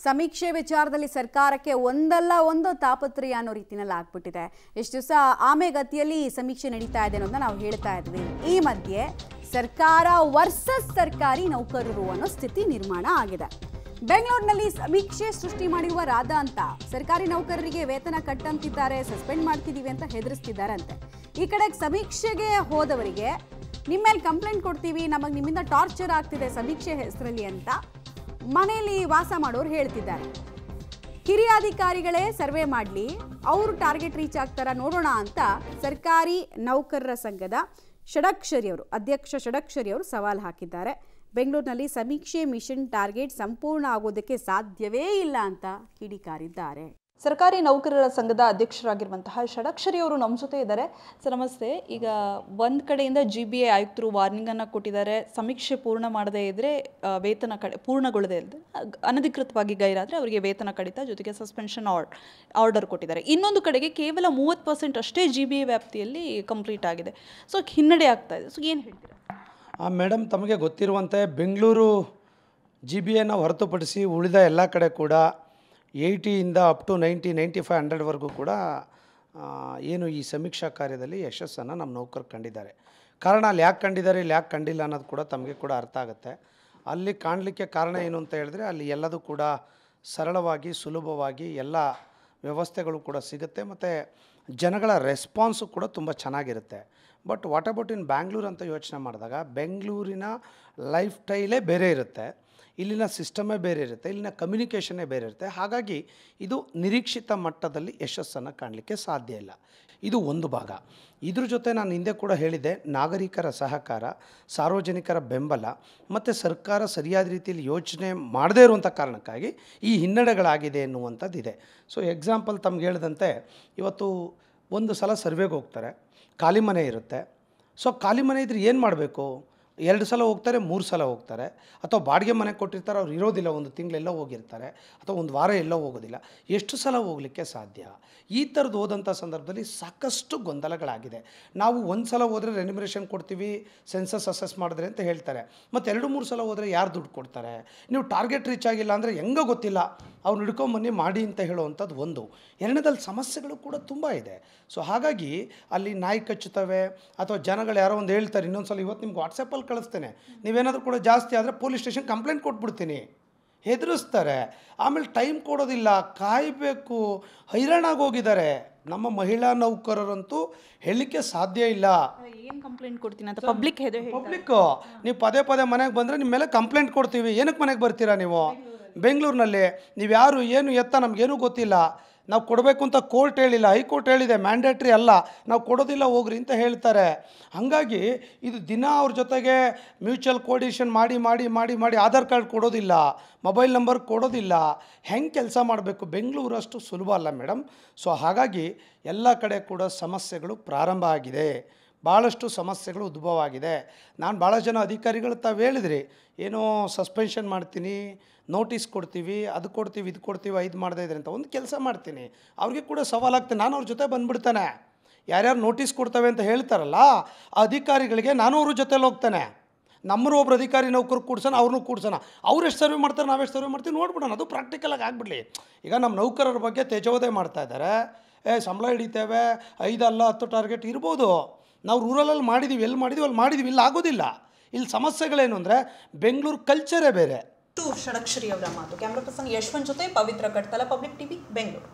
ಸಮೀಕ್ಷೆ ವಿಚಾರದಲ್ಲಿ ಸರ್ಕಾರಕ್ಕೆ ಒಂದಲ್ಲ ಒಂದು ತಾಪತ್ರೆ ಅನ್ನೋ ರೀತಿಯಲ್ಲಿ ಆಗ್ಬಿಟ್ಟಿದೆ. ಎಷ್ಟು ದಿವಸ ಆಮೆಗತಿಯಲ್ಲಿ ಸಮೀಕ್ಷೆ ನಡೀತಾ ಇದೆ ಅನ್ನೋದನ್ನ ನಾವು ಹೇಳ್ತಾ ಇದ್ವಿ. ಈ ಮಧ್ಯೆ ಸರ್ಕಾರ ವರ್ಸಸ್ ಸರ್ಕಾರಿ ನೌಕರರು ಅನ್ನೋ ಸ್ಥಿತಿ ನಿರ್ಮಾಣ ಆಗಿದೆ. ಬೆಂಗಳೂರಿನಲ್ಲಿ ಸಮೀಕ್ಷೆ ಸೃಷ್ಟಿ ಮಾಡಿರುವ ರಾಧಾ ಅಂತ ಸರ್ಕಾರಿ ನೌಕರರಿಗೆ ವೇತನ ಕಟ್ ಅಂತಿದ್ದಾರೆ, ಸಸ್ಪೆಂಡ್ ಮಾಡ್ತಿದ್ದೀವಿ ಅಂತ ಹೆದರಿಸ್ತಿದ್ದಾರೆ ಅಂತೆ. ಈ ಕಡೆ ಸಮೀಕ್ಷೆಗೆ ಹೋದವರಿಗೆ ನಿಮ್ಮ ಮೇಲೆ ಕಂಪ್ಲೇಂಟ್ ಕೊಡ್ತೀವಿ, ನಮಗೆ ನಿಮ್ಮಿಂದ ಟಾರ್ಚರ್ ಆಗ್ತಿದೆ ಸಮೀಕ್ಷೆ ಹೆಸರಲ್ಲಿ ಅಂತ ಮನೆಯಲ್ಲಿ ವಾಸ ಮಾಡೋರು ಹೇಳ್ತಿದ್ದಾರೆ. ಹಿರಿಯ ಅಧಿಕಾರಿಗಳೇ ಸರ್ವೆ ಮಾಡಲಿ, ಅವರು ಟಾರ್ಗೆಟ್ ರೀಚ್ ಆಗ್ತಾರ ನೋಡೋಣ ಅಂತ ಸರ್ಕಾರಿ ನೌಕರರ ಸಂಘದ ಅಧ್ಯಕ್ಷ ಷಡಕ್ಷರಿ ಅವರು ಸವಾಲು ಹಾಕಿದ್ದಾರೆ. ಬೆಂಗಳೂರಿನಲ್ಲಿ ಸಮೀಕ್ಷೆ ಮಿಷನ್ ಟಾರ್ಗೆಟ್ ಸಂಪೂರ್ಣ ಆಗೋದಕ್ಕೆ ಸಾಧ್ಯವೇ ಇಲ್ಲ ಅಂತ ಕಿಡಿಕಾರಿದ್ದಾರೆ. ಸರ್ಕಾರಿ ನೌಕರರ ಸಂಘದ ಅಧ್ಯಕ್ಷರಾಗಿರುವಂತಹ ಷಡಕ್ಷರಿ ಅವರು ನಮ್ಮ ಜೊತೆ ಇದ್ದಾರೆ. ಸರ್ ನಮಸ್ತೆ. ಈಗ ಒಂದು ಕಡೆಯಿಂದ GBA ಆಯುಕ್ತರು ವಾರ್ನಿಂಗನ್ನು ಕೊಟ್ಟಿದ್ದಾರೆ, ಸಮೀಕ್ಷೆ ಪೂರ್ಣ ಮಾಡದೇ ಇದ್ದರೆ ವೇತನ ಪೂರ್ಣಗೊಳ್ಳದೇ ಇದ್ದರೆ ಅನಧಿಕೃತವಾಗಿ ಗೈರಾದರೆ ಅವರಿಗೆ ವೇತನ ಕಡಿತ ಜೊತೆಗೆ ಸಸ್ಪೆನ್ಷನ್ ಆರ್ಡರ್ ಕೊಟ್ಟಿದ್ದಾರೆ. ಇನ್ನೊಂದು ಕಡೆಗೆ ಕೇವಲ 30% ಅಷ್ಟೇ GBA ವ್ಯಾಪ್ತಿಯಲ್ಲಿ ಕಂಪ್ಲೀಟ್ ಆಗಿದೆ. ಸೊ ಹಿನ್ನಡೆ ಆಗ್ತಾ ಇದೆ. ಸೊ ಏನು ಹೇಳ್ತೀರಾ? ಮೇಡಮ್, ತಮಗೆ ಗೊತ್ತಿರುವಂತೆ ಬೆಂಗಳೂರು GBAನ ಹೊರತುಪಡಿಸಿ ಉಳಿದ ಎಲ್ಲ ಕಡೆ ಕೂಡ 80ಇಂದ ಅಪ್ ಟು 90, 95, 100ವರೆಗೂ ಕೂಡ ಏನು ಈ ಸಮೀಕ್ಷಾ ಕಾರ್ಯದಲ್ಲಿ ಯಶಸ್ಸನ್ನು ನಮ್ಮ ನೌಕರರು ಕಂಡಿದ್ದಾರೆ. ಕಾರಣ ಅಲ್ಲಿ ಯಾಕೆ ಕಂಡಿದ್ದಾರೆ, ಇಲ್ಲಿ ಯಾಕೆ ಕಂಡಿಲ್ಲ ಅನ್ನೋದು ಕೂಡ ತಮಗೆ ಕೂಡ ಅರ್ಥ ಆಗುತ್ತೆ. ಅಲ್ಲಿ ಕಾಣಲಿಕ್ಕೆ ಕಾರಣ ಏನು ಅಂತ ಹೇಳಿದ್ರೆ ಅಲ್ಲಿ ಎಲ್ಲದೂ ಕೂಡ ಸರಳವಾಗಿ ಸುಲಭವಾಗಿ ಎಲ್ಲ ವ್ಯವಸ್ಥೆಗಳು ಕೂಡ ಸಿಗುತ್ತೆ ಮತ್ತು ಜನಗಳ ರೆಸ್ಪಾನ್ಸು ಕೂಡ ತುಂಬ ಚೆನ್ನಾಗಿರುತ್ತೆ. But what about in Bangalore ಅಂತ ಯೋಚನೆ ಮಾಡಿದಾಗ ಬೆಂಗಳೂರಿನ ಲೈಫ್ ಸ್ಟೈಲೇ ಬೇರೆ ಇರುತ್ತೆ, ಇಲ್ಲಿನ ಸಿಸ್ಟಮೇ ಬೇರೆ ಇರುತ್ತೆ, ಇಲ್ಲಿನ ಕಮ್ಯುನಿಕೇಷನ್ನೇ ಬೇರೆ ಇರುತ್ತೆ. ಹಾಗಾಗಿ ಇದು ನಿರೀಕ್ಷಿತ ಮಟ್ಟದಲ್ಲಿ ಯಶಸ್ಸನ್ನು ಕಾಣಲಿಕ್ಕೆ ಸಾಧ್ಯ ಇಲ್ಲ. ಇದು ಒಂದು ಭಾಗ. ಇದ್ರ ಜೊತೆ ನಾನು ಹಿಂದೆ ಕೂಡ ಹೇಳಿದೆ, ನಾಗರಿಕರ ಸಹಕಾರ, ಸಾರ್ವಜನಿಕರ ಬೆಂಬಲ ಮತ್ತು ಸರ್ಕಾರ ಸರಿಯಾದ ರೀತಿಯಲ್ಲಿ ಯೋಚನೆ ಮಾಡದೇ ಇರುವಂಥ ಕಾರಣಕ್ಕಾಗಿ ಈ ಹಿನ್ನಡೆಗಳಾಗಿದೆ ಎನ್ನುವಂಥದ್ದಿದೆ. ಸೊ ಎಕ್ಸಾಂಪಲ್ ತಮ್ಗೆ ಹೇಳಿದಂತೆ ಇವತ್ತು ಒಂದು ಸಲ ಸರ್ವೆಗೆ ಹೋಗ್ತಾರೆ, ಖಾಲಿ ಮನೆ ಇರುತ್ತೆ. ಸೊ ಖಾಲಿ ಮನೆ ಇದ್ರೆ ಏನು ಮಾಡಬೇಕು? 2 ಸಲ ಹೋಗ್ತಾರೆ, 3 ಸಲ ಹೋಗ್ತಾರೆ, ಅಥವಾ ಬಾಡಿಗೆ ಮನೆ ಕೊಟ್ಟಿರ್ತಾರೆ, ಅವ್ರು ಇರೋದಿಲ್ಲ, ಒಂದು ತಿಂಗಳೆಲ್ಲೋ ಹೋಗಿರ್ತಾರೆ, ಅಥವಾ ಒಂದು ವಾರ ಎಲ್ಲೋ ಹೋಗೋದಿಲ್ಲ. ಎಷ್ಟು ಸಲ ಹೋಗಲಿಕ್ಕೆ ಸಾಧ್ಯ? ಈ ಥರದ್ದು ಹೋದಂಥ ಸಂದರ್ಭದಲ್ಲಿ ಸಾಕಷ್ಟು ಗೊಂದಲಗಳಾಗಿದೆ. ನಾವು ಒಂದು ಸಲ ಹೋದರೆ ರೆನ್ಯುಮರೇಷನ್ ಕೊಡ್ತೀವಿ, ಸೆನ್ಸಸ್ ಅಸೆಸ್ ಮಾಡಿದ್ರೆ ಅಂತ ಹೇಳ್ತಾರೆ, ಮತ್ತು 2-3 ಸಲ ಹೋದರೆ ಯಾರು ದುಡ್ಡು ಕೊಡ್ತಾರೆ? ನೀವು ಟಾರ್ಗೆಟ್ ರೀಚ್ ಆಗಿಲ್ಲ ಅಂದರೆ ಹೆಂಗೋ ಗೊತ್ತಿಲ್ಲ, ಅವ್ರು ಹಿಡ್ಕೊಂಬನ್ನಿ ಮಾಡಿ ಅಂತ ಹೇಳುವಂಥದ್ದು ಒಂದು. ಎರಡನೇದಲ್ಲಿ ಸಮಸ್ಯೆಗಳು ಕೂಡ ತುಂಬ ಇದೆ. ಸೊ ಹಾಗಾಗಿ ಅಲ್ಲಿ ನಾಯಿ ಕಚ್ಚುತ್ತವೆ, ಅಥವಾ ಜನಗಳು ಯಾರೋ ಒಂದು ಹೇಳ್ತಾರೆ, ಇನ್ನೊಂದು ಸಲ ಇವತ್ತು ನಿಮ್ಗೆ ವಾಟ್ಸಪ್ಪಲ್ಲಿ ಕಳಿಸ್ತೇನೆ, ನೀವೇನಾದರೂ ಕೂಡ ಜಾಸ್ತಿ ಆದರೆ ಪೊಲೀಸ್ ಸ್ಟೇಷನ್ ಕಂಪ್ಲೇಂಟ್ ಕೊಟ್ಬಿಡ್ತೀನಿ, ಹೆದರಿಸ್ತಾರೆ. ಆಮೇಲೆ ಟೈಮ್ ಕೊಡೋದಿಲ್ಲ, ಕಾಯಬೇಕು, ಹೈರಾಣಾಗಿ ಹೋಗಿದ್ದಾರೆ. ನಮ್ಮ ಮಹಿಳಾ ನೌಕರರಂತೂ ಹೇಳಲಿಕ್ಕೆ ಸಾಧ್ಯ ಇಲ್ಲ. ಏನು ಕಂಪ್ಲೇಂಟ್ ಕೊಡ್ತೀನಿ ಅಂತ ಪಬ್ಲಿಕ್ಕು ನೀವು ಪದೇ ಪದೇ ಮನೆಗೆ ಬಂದರೆ ನಿಮ್ಮ ಮೇಲೆ ಕಂಪ್ಲೇಂಟ್ ಕೊಡ್ತೀವಿ. ಏನಕ್ಕೆ ಮನೆಗೆ ಬರ್ತೀರಾ ನೀವು? ಬೆಂಗಳೂರಿನಲ್ಲಿ ನೀವು ಯಾರು ಏನು ಎತ್ತ ನಮಗೇನೂ ಗೊತ್ತಿಲ್ಲ, ನಾವು ಕೊಡಬೇಕು ಅಂತ ಕೋರ್ಟ್ ಹೇಳಿಲ್ಲ, ಹೈಕೋರ್ಟ್ ಹೇಳಿದೆ, ಮ್ಯಾಂಡೇಟ್ರಿ ಅಲ್ಲ, ನಾವು ಕೊಡೋದಿಲ್ಲ ಹೋಗ್ರಿ ಅಂತ ಹೇಳ್ತಾರೆ. ಹಾಗಾಗಿ ಇದು ದಿನ ಅವ್ರ ಜೊತೆಗೆ ಮ್ಯೂಚುವಲ್ ಕೋರ್ಡಿನೇಷನ್ ಮಾಡಿ ಮಾಡಿ ಮಾಡಿ ಮಾಡಿ ಆಧಾರ್ ಕಾರ್ಡ್ ಕೊಡೋದಿಲ್ಲ, ಮೊಬೈಲ್ ನಂಬರ್ ಕೊಡೋದಿಲ್ಲ. ಹೆಂಗೆ ಕೆಲಸ ಮಾಡಬೇಕು? ಬೆಂಗಳೂರು ಅಷ್ಟು ಸುಲಭ ಅಲ್ಲ ಮೇಡಮ್. ಸೊ ಹಾಗಾಗಿ ಎಲ್ಲ ಕಡೆ ಕೂಡ ಸಮಸ್ಯೆಗಳು ಪ್ರಾರಂಭ ಆಗಿದೆ, ಭಾಳಷ್ಟು ಸಮಸ್ಯೆಗಳು ಉದ್ಭವ ಆಗಿದೆ. ನಾನು ಭಾಳ ಜನ ಅಧಿಕಾರಿಗಳು ತಾವು ಹೇಳಿದ್ರಿ, ಏನೋ ಸಸ್ಪೆನ್ಷನ್ ಮಾಡ್ತೀನಿ, ನೋಟಿಸ್ ಕೊಡ್ತೀವಿ, ಅದು ಕೊಡ್ತೀವಿ, ಇದು ಕೊಡ್ತೀವಿ, ಇದು ಮಾಡದೇ ಇದ್ರೆ ಅಂತ. ಒಂದು ಕೆಲಸ ಮಾಡ್ತೀನಿ, ಅವ್ರಿಗೆ ಕೂಡ ಸವಾಲಾಗ್ತೀನಿ, ನಾನು ಅವ್ರ ಜೊತೆ ಬಂದುಬಿಡ್ತಾನೆ. ಯಾರ್ಯಾರು ನೋಟಿಸ್ ಕೊಡ್ತವೆ ಅಂತ ಹೇಳ್ತಾರಲ್ಲ ಆ ಅಧಿಕಾರಿಗಳಿಗೆ ನಾನು ಅವ್ರ ಜೊತೆಲಿ ಹೋಗ್ತಾನೆ. ನಮ್ಮರು ಒಬ್ಬರು ಅಧಿಕಾರಿ ನೌಕರು ಕೂಡ್ಸೋಣ, ಅವ್ರನ್ನೂ ಕೂಡ್ಸೋಣ, ಅವ್ರು ಎಷ್ಟು ಸರ್ವೆ ಮಾಡ್ತಾರೆ, ನಾವೆಷ್ಟು ಸರ್ವೆ ಮಾಡ್ತೀವಿ ನೋಡ್ಬಿಡೋಣ. ಅದು ಪ್ರಾಕ್ಟಿಕಲಾಗಿ ಆಗಿಬಿಡಲಿ. ಈಗ ನಮ್ಮ ನೌಕರರ ಬಗ್ಗೆ ತೇಜೋವಧೆ ಮಾಡ್ತಾ ಇದ್ದಾರೆ, ಸಂಬಳ ಹಿಡಿತೇವೆ, 5 ಅಲ್ಲ 10 ಟಾರ್ಗೆಟ್ ಇರ್ಬೋದು. ನಾವು ರೂರಲಲ್ಲಿ ಮಾಡಿದ್ದೀವಿ, ಎಲ್ಲಿ ಮಾಡಿದ್ದೀವಿ ಅಲ್ಲಿ ಮಾಡಿದ್ದೀವಿ, ಇಲ್ಲಿ ಆಗೋದಿಲ್ಲ. ಇಲ್ಲಿ ಸಮಸ್ಯೆಗಳೇನು ಅಂದರೆ ಬೆಂಗಳೂರು ಕಲ್ಚರೇ ಬೇರೆ. ಷಡಕ್ಷರಿ ಅವರ ಮಾತು. ಕ್ಯಾಮ್ರಾ ಪರ್ಸನ್ ಯಶವಂತ್ ಜೊತೆ ಪವಿತ್ರ ಕಟ್ತಲ, ಪಬ್ಲಿಕ್ ಟಿವಿ, ಬೆಂಗಳೂರು.